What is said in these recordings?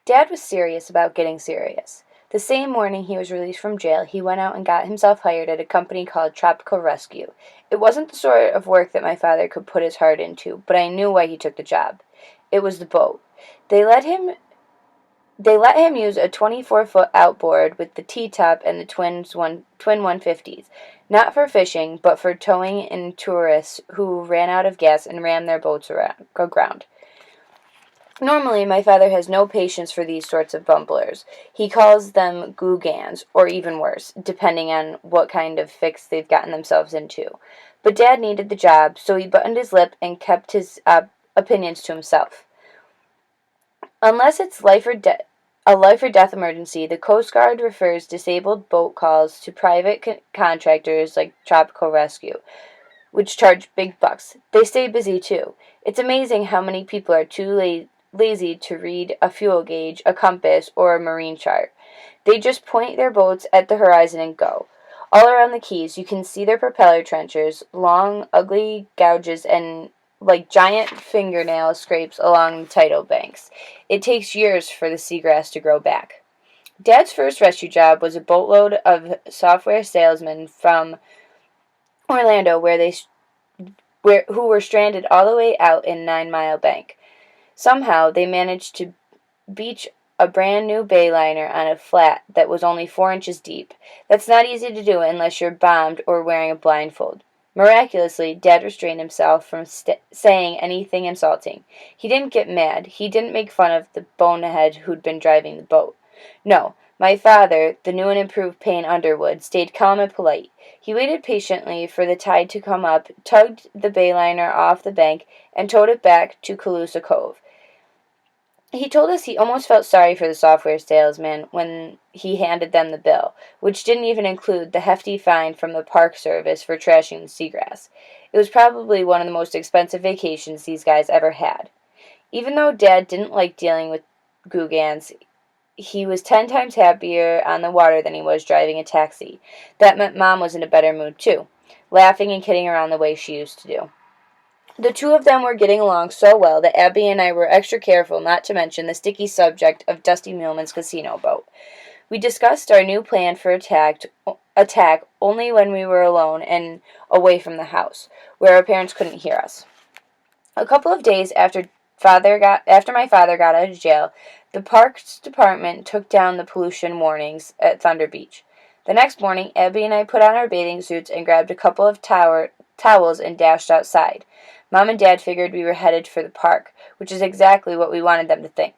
Dad was serious about getting serious. The same morning he was released from jail, he went out and got himself hired at a company called Tropical Rescue. It wasn't the sort of work that my father could put his heart into, but I knew why he took the job. It was the boat. They let him they let him use a 24-foot outboard with the T-top and the twin 150s, not for fishing, but for towing in tourists who ran out of gas and rammed their boats aground. Normally, my father has no patience for these sorts of bumblers. He calls them googans, or even worse, depending on what kind of fix they've gotten themselves into. But Dad needed the job, so he buttoned his lip and kept his opinions to himself. Unless it's a life or death emergency, the Coast Guard refers disabled boat calls to private contractors like Tropical Rescue, which charge big bucks. They stay busy too. It's amazing how many people are too lazy to read a fuel gauge, a compass, or a marine chart. They just point their boats at the horizon and go. All around the Keys, you can see their propeller trenchers, long, ugly gouges, and like giant fingernail scrapes along the tidal banks. It takes years for the seagrass to grow back. Dad's first rescue job was a boatload of software salesmen from Orlando, who were stranded all the way out in 9 Mile Bank. Somehow, they managed to beach a brand new bayliner on a flat that was only 4 inches deep. That's not easy to do unless you're bombed or wearing a blindfold. Miraculously, Dad restrained himself from saying anything insulting. He didn't get mad. He didn't make fun of the bonehead who'd been driving the boat. No, my father, the new and improved Payne Underwood, stayed calm and polite. He waited patiently for the tide to come up, tugged the bayliner off the bank, and towed it back to Calusa Cove. He told us he almost felt sorry for the software salesman when he handed them the bill, which didn't even include the hefty fine from the Park Service for trashing the seagrass. It was probably one of the most expensive vacations these guys ever had. Even though Dad didn't like dealing with googans, he was 10 times happier on the water than he was driving a taxi. That meant Mom was in a better mood, too, laughing and kidding around the way she used to do. The two of them were getting along so well that Abby and I were extra careful not to mention the sticky subject of Dusty Muleman's casino boat. We discussed our new plan for attack only when we were alone and away from the house, where our parents couldn't hear us. A couple of days after my father got out of jail, the Parks Department took down the pollution warnings at Thunder Beach. The next morning, Abby and I put on our bathing suits and grabbed a couple of towels and dashed outside. Mom and Dad figured we were headed for the park, which is exactly what we wanted them to think,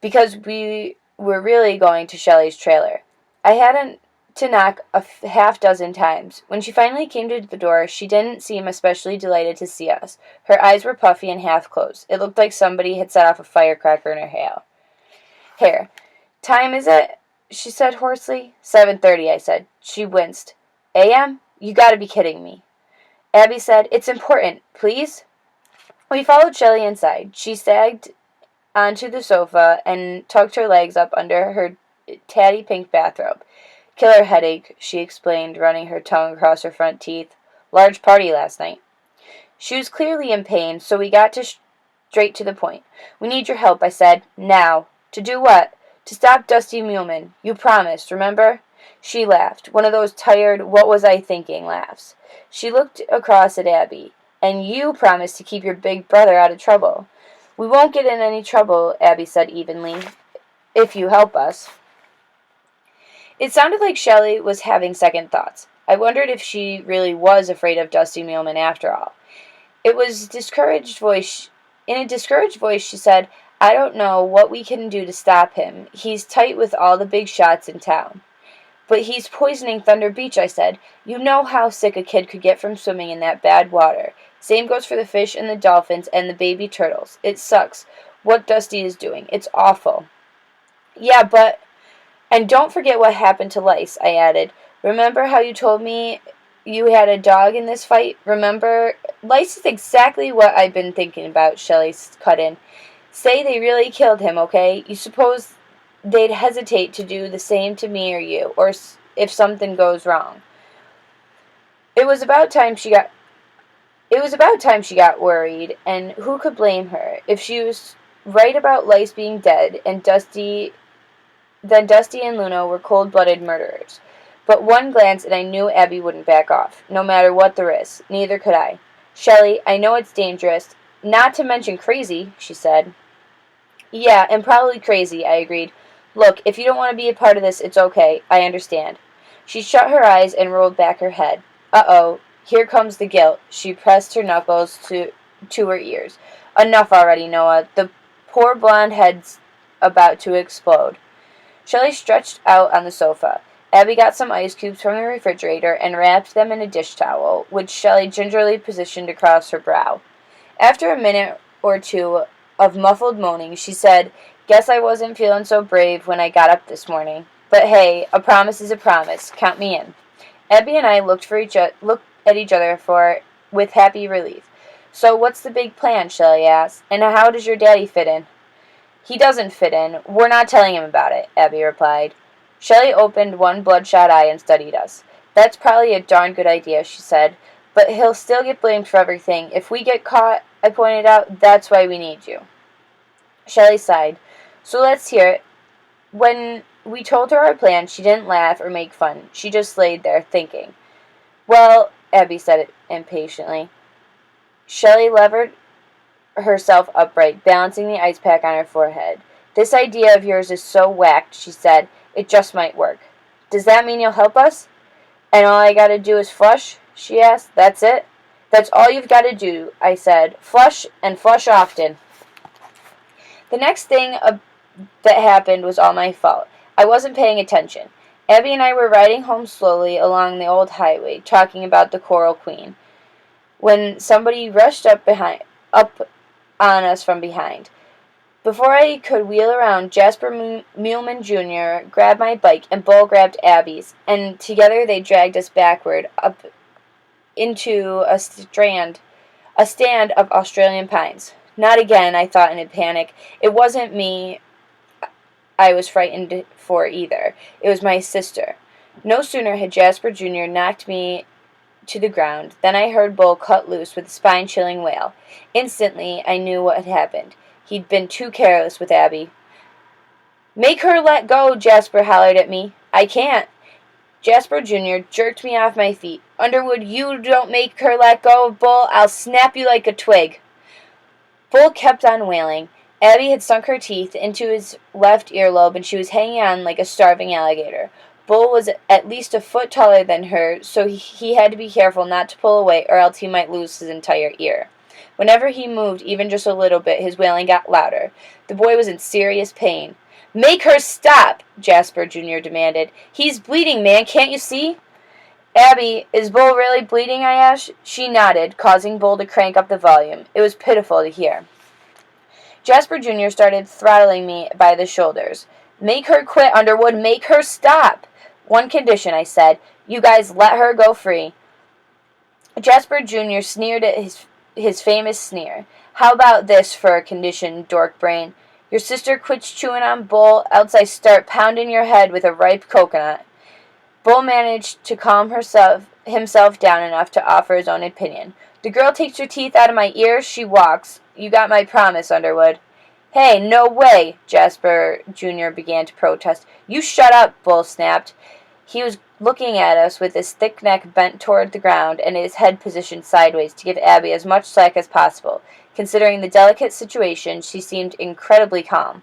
because we were really going to Shelley's trailer. I had to knock a half-dozen times. When she finally came to the door, she didn't seem especially delighted to see us. Her eyes were puffy and half-closed. It looked like somebody had set off a firecracker in her hair. "Time is it?" she said hoarsely. 7:30, I said. She winced. "A.M.? You gotta be kidding me." Abby said, "It's important. Please?" We followed Shelley inside. She sagged onto the sofa and tucked her legs up under her tatty pink bathrobe. "Killer headache," she explained, running her tongue across her front teeth. "Large party last night." She was clearly in pain, so we got straight to the point. "We need your help," I said. "Now." "To do what?" "To stop Dusty Muleman. You promised, remember?" She laughed, one of those tired, what was I thinking laughs. She looked across at Abby. "And you promised to keep your big brother out of trouble." "We won't get in any trouble," Abby said evenly, "if you help us." It sounded like Shelley was having second thoughts. I wondered if she really was afraid of Dusty Muleman after all. In a discouraged voice, she said, "I don't know what we can do to stop him. He's tight with all the big shots in town." "But he's poisoning Thunder Beach," I said. "You know how sick a kid could get from swimming in that bad water. Same goes for the fish and the dolphins and the baby turtles. It sucks what Dusty is doing. It's awful." "Yeah, but—" "And don't forget what happened to Lice," I added. "Remember how you told me you had a dog in this fight? Remember—" "Lice is exactly what I've been thinking about," Shelley cut in. "Say they really killed him, okay? You suppose they'd hesitate to do the same to me or you, or if something goes wrong." It was about time she got worried, and who could blame her? If she was write about lice being dead, and then Dusty and Luna were cold-blooded murderers. But one glance and I knew Abby wouldn't back off, no matter what the risk. Neither could I. Shelley, I know it's dangerous, not to mention crazy, she said. Yeah, and probably crazy, I agreed. Look, if you don't want to be a part of this, it's okay. I understand. She shut her eyes and rolled back her head. Uh-oh, here comes the guilt. She pressed her knuckles to her ears. Enough already, Noah. The poor blonde head's about to explode. Shelley stretched out on the sofa. Abby got some ice cubes from the refrigerator and wrapped them in a dish towel, which Shelley gingerly positioned across her brow. After a minute or two of muffled moaning, she said, Guess I wasn't feeling so brave when I got up this morning. But hey, a promise is a promise. Count me in. Abby and I looked at each other with happy relief. So what's the big plan, Shelley asked, and how does your daddy fit in? He doesn't fit in. We're not telling him about it, Abby replied. Shelley opened one bloodshot eye and studied us. That's probably a darn good idea, she said, but he'll still get blamed for everything. If we get caught, I pointed out, that's why we need you. Shelley sighed. So let's hear it. When we told her our plan, she didn't laugh or make fun. She just laid there, thinking. Well, Abby said impatiently. Shelley levered herself upright, balancing the ice pack on her forehead. This idea of yours is so whacked, she said. It just might work. Does that mean you'll help us? And all I gotta do is flush? She asked. That's it? That's all you've gotta do, I said. Flush, and flush often. The next thing that happened was all my fault. I wasn't paying attention. Abby and I were riding home slowly along the old highway, talking about the Coral Queen, when somebody rushed up on us from behind. Before I could wheel around, Jasper Muleman Jr. grabbed my bike and Bull grabbed Abby's, and together they dragged us backward up into a stand of Australian pines. Not again, I thought in a panic. It wasn't me I was frightened for either. It was my sister. No sooner had Jasper Jr. knocked me to the ground than I heard Bull cut loose with a spine-chilling wail. Instantly, I knew what had happened. He'd been too careless with Abby. Make her let go, Jasper hollered at me. I can't. Jasper Jr. jerked me off my feet. Underwood, you don't make her let go of Bull, I'll snap you like a twig. Bull kept on wailing. Abby had sunk her teeth into his left earlobe, and she was hanging on like a starving alligator. Bull was at least a foot taller than her, so he had to be careful not to pull away, or else he might lose his entire ear. Whenever he moved even just a little bit, his wailing got louder. The boy was in serious pain. Make her stop, Jasper Jr. demanded. He's bleeding, man, can't you see? Abby, is Bull really bleeding, I asked. She nodded, causing Bull to crank up the volume. It was pitiful to hear. Jasper Jr. started throttling me by the shoulders. Make her quit, Underwood, make her stop. One condition, I said. You guys let her go free. Jasper Jr. sneered at his famous sneer. How about this for a condition, dork brain? Your sister quits chewing on Bull, else I start pounding your head with a ripe coconut. Bull managed to calm himself down enough to offer his own opinion. The girl takes her teeth out of my ears, she walks. You got my promise, Underwood. Hey, no way, Jasper Jr. began to protest. You shut up, Bull snapped. He was looking at us with his thick neck bent toward the ground and his head positioned sideways to give Abby as much slack as possible. Considering the delicate situation, she seemed incredibly calm.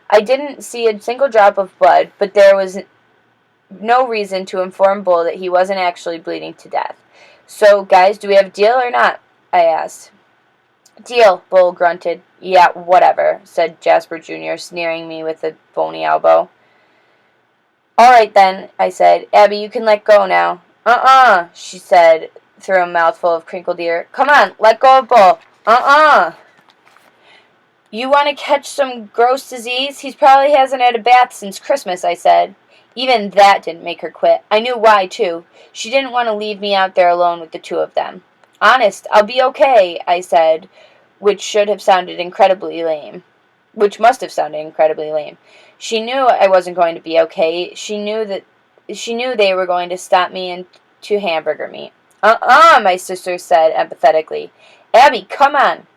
I didn't see a single drop of blood, but there was no reason to inform Bull that he wasn't actually bleeding to death. So, guys, do we have a deal or not? I asked. Deal, Bull grunted. Yeah, whatever, said Jasper Jr., sneering me with a bony elbow. All right, then, I said. Abby, you can let go now. She said through a mouthful of crinkled ear. Come on, let go of Bull. You want to catch some gross disease? He probably hasn't had a bath since Christmas, I said. Even that didn't make her quit. I knew why, too. She didn't want to leave me out there alone with the two of them. Honest, I'll be okay, I said, which must have sounded incredibly lame. She knew I wasn't going to be okay. She knew they were going to stop me into hamburger meat. My sister said empathetically. Abby, come on.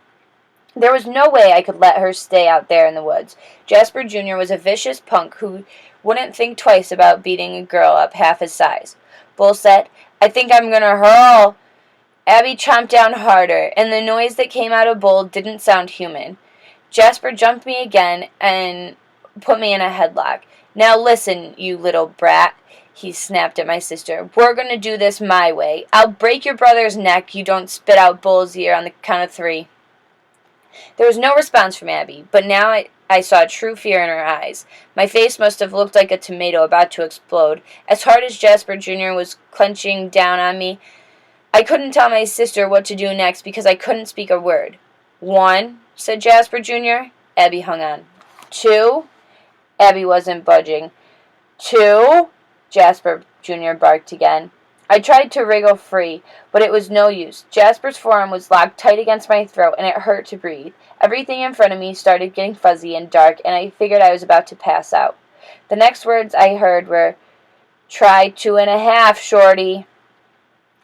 There was no way I could let her stay out there in the woods. Jasper Jr. was a vicious punk who wouldn't think twice about beating a girl up half his size. Bull said, "I think I'm gonna hurl." Abby chomped down harder, and the noise that came out of Bull didn't sound human. Jasper jumped me again and put me in a headlock. "Now listen, you little brat," he snapped at my sister. "We're going to do this my way. I'll break your brother's neck you don't spit out Bull's ear on the count of 3. There was no response from Abby, but now I saw true fear in her eyes. My face must have looked like a tomato about to explode. As hard as Jasper Jr. was clenching down on me, I couldn't tell my sister what to do next because I couldn't speak a word. "1," said Jasper Jr. Abby hung on. "2." Abby wasn't budging. "2," Jasper Jr. barked again. I tried to wriggle free, but it was no use. Jasper's forearm was locked tight against my throat, and it hurt to breathe. Everything in front of me started getting fuzzy and dark, and I figured I was about to pass out. The next words I heard were, "Try 2.5, shorty."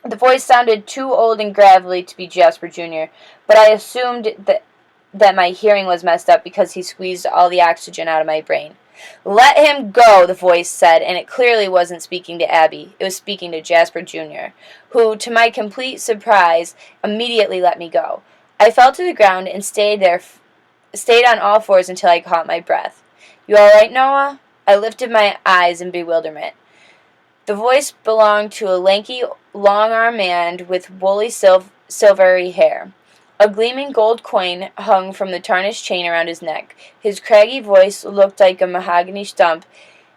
The voice sounded too old and gravelly to be Jasper Jr., but I assumed that my hearing was messed up because he squeezed all the oxygen out of my brain. "Let him go," the voice said, and it clearly wasn't speaking to Abby. It was speaking to Jasper Jr., who, to my complete surprise, immediately let me go. I fell to the ground and stayed on all fours until I caught my breath. "You all right, Noah?" I lifted my eyes in bewilderment. The voice belonged to a lanky, long-armed man with woolly silvery hair. A gleaming gold coin hung from the tarnished chain around his neck. His craggy voice looked like a mahogany stump,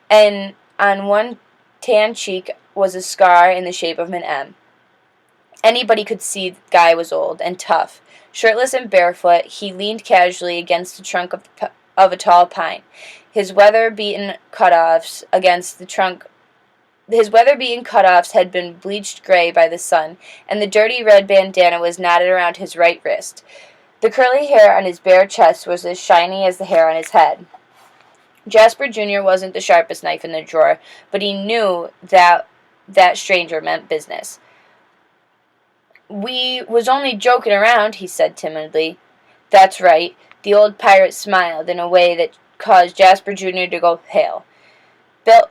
and on one tan cheek was a scar in the shape of an M. Anybody could see the guy was old and tough. Shirtless and barefoot, he leaned casually against the trunk of a tall pine. His weather-beaten cutoffs had been bleached gray by the sun, and the dirty red bandana was knotted around his right wrist. The curly hair on his bare chest was as shiny as the hair on his head. Jasper Jr. wasn't the sharpest knife in the drawer, but he knew that stranger meant business. "We was only joking around," he said timidly. "That's right." The old pirate smiled in a way that caused Jasper Jr. to go pale.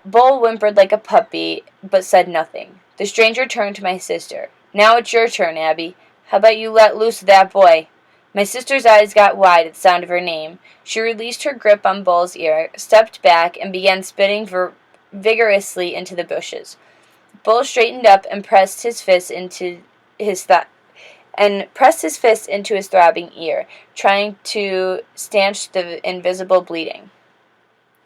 Bull whimpered like a puppy, but said nothing. The stranger turned to my sister. "Now it's your turn, Abby. How about you let loose that boy?" My sister's eyes got wide at the sound of her name. She released her grip on Bull's ear, stepped back, and began spitting vigorously into the bushes. Bull straightened up and pressed his fist into his throbbing ear, trying to stanch the invisible bleeding.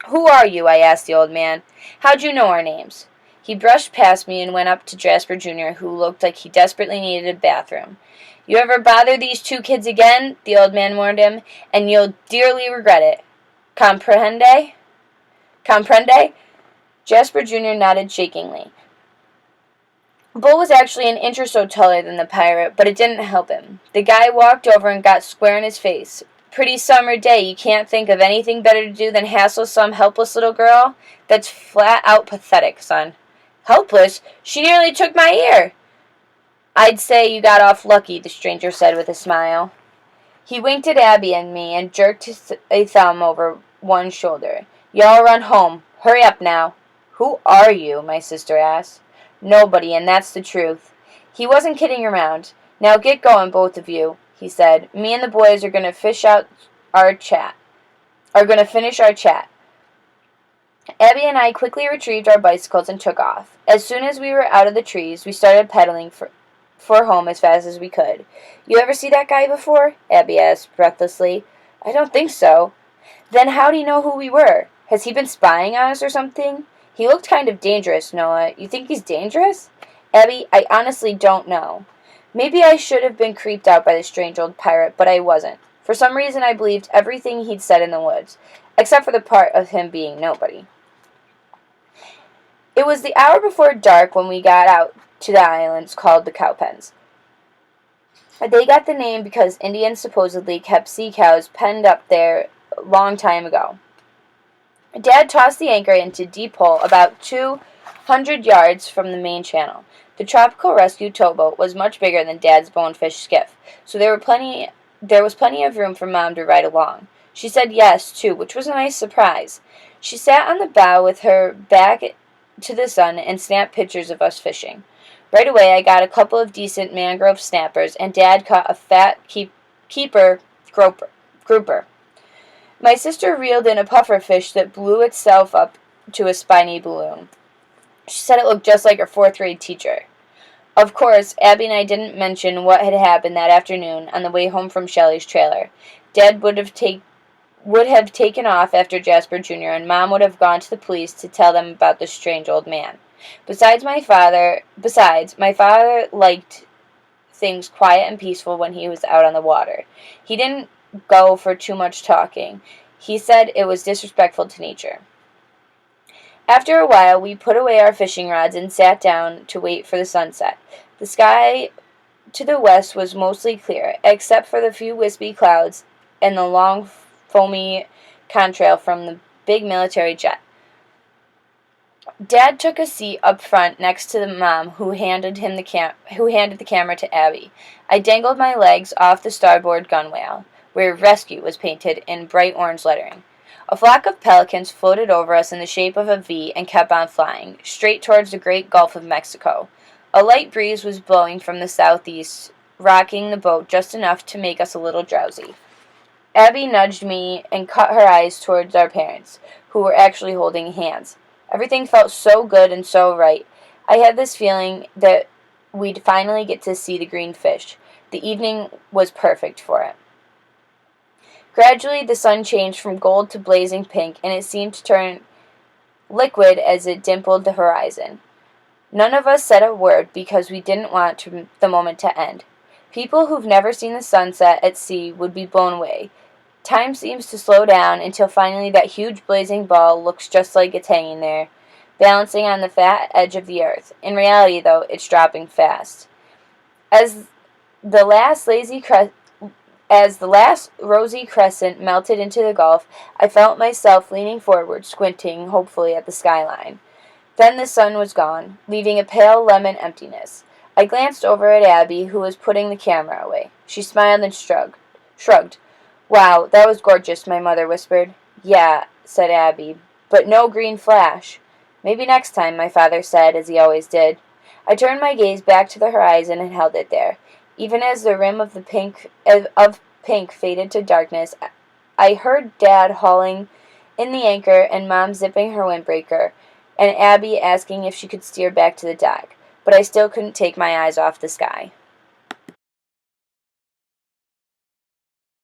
"Who are you?" I asked the old man. "How'd you know our names?" He brushed past me and went up to Jasper Jr., who looked like he desperately needed a bathroom. "You ever bother these 2 kids again," the old man warned him, "and you'll dearly regret it. Comprende?" "Comprende?" Jasper Jr. nodded shakingly. Bull was actually an inch or so taller than the pirate, but it didn't help him. The guy walked over and got square in his face. "Pretty summer day, you can't think of anything better to do than hassle some helpless little girl? That's flat out pathetic, son." "Helpless? She nearly took my ear." "I'd say you got off lucky," the stranger said with a smile. He winked at Abby and me and jerked a thumb over one shoulder. "Y'all run home. Hurry up now." "Who are you?" my sister asked. "Nobody, and that's the truth." He wasn't kidding around. "Now get going, both of you," he said. "Me and the boys are going to finish our chat. Abby and I quickly retrieved our bicycles and took off. As soon as we were out of the trees, we started pedaling for home as fast as we could. "You ever see that guy before?" Abby asked breathlessly. "I don't think so." "Then how'd he know who we were? Has he been spying on us or something? He looked kind of dangerous, Noah. You think he's dangerous?" "Abby, I honestly don't know. Maybe I should have been creeped out by the strange old pirate, but I wasn't. For some reason I believed everything he'd said in the woods, except for the part of him being nobody." It was the hour before dark when we got out to the islands called the Cowpens. They got the name because Indians supposedly kept sea cows penned up there a long time ago. Dad tossed the anchor into deep hole about 200 yards from the main channel. The Tropical Rescue towboat was much bigger than Dad's bonefish skiff, so there were plenty there was plenty of room for Mom to ride along. She said yes, too, which was a nice surprise. She sat on the bow with her back to the sun and snapped pictures of us fishing. Right away, I got a couple of decent mangrove snappers, and Dad caught a fat keeper grouper. My sister reeled in a puffer fish that blew itself up to a spiny balloon. She said it looked just like her fourth-grade teacher. Of course, Abby and I didn't mention what had happened that afternoon on the way home from Shelley's trailer. Dad would have taken off after Jasper Jr., and Mom would have gone to the police to tell them about the strange old man. Besides, my father liked things quiet and peaceful when he was out on the water. He didn't go for too much talking. He said it was disrespectful to nature. After a while, we put away our fishing rods and sat down to wait for the sunset. The sky to the west was mostly clear, except for the few wispy clouds and the long, foamy contrail from the big military jet. Dad took a seat up front next to the Mom, who handed the camera to Abby. I dangled my legs off the starboard gunwale, where "Rescue" was painted in bright orange lettering. A flock of pelicans floated over us in the shape of a V and kept on flying, straight towards the great Gulf of Mexico. A light breeze was blowing from the southeast, rocking the boat just enough to make us a little drowsy. Abby nudged me and cut her eyes towards our parents, who were actually holding hands. Everything felt so good and so right. I had this feeling that we'd finally get to see the green fish. The evening was perfect for it. Gradually, the sun changed from gold to blazing pink, and it seemed to turn liquid as it dimpled the horizon. None of us said a word because we didn't want the moment to end. People who've never seen the sunset at sea would be blown away. Time seems to slow down until finally that huge blazing ball looks just like it's hanging there, balancing on the fat edge of the earth. In reality, though, it's dropping fast. As the last rosy crescent melted into the gulf, I felt myself leaning forward, squinting hopefully at the skyline. Then the sun was gone, leaving a pale lemon emptiness. I glanced over at Abby, who was putting the camera away. She smiled and shrugged. "Wow, that was gorgeous," my mother whispered. "Yeah," said Abby, "but no green flash." "Maybe next time," my father said, as he always did. I turned my gaze back to the horizon and held it there. Even as the rim of pink faded to darkness, I heard Dad hauling in the anchor and Mom zipping her windbreaker, and Abby asking if she could steer back to the dock, but I still couldn't take my eyes off the sky.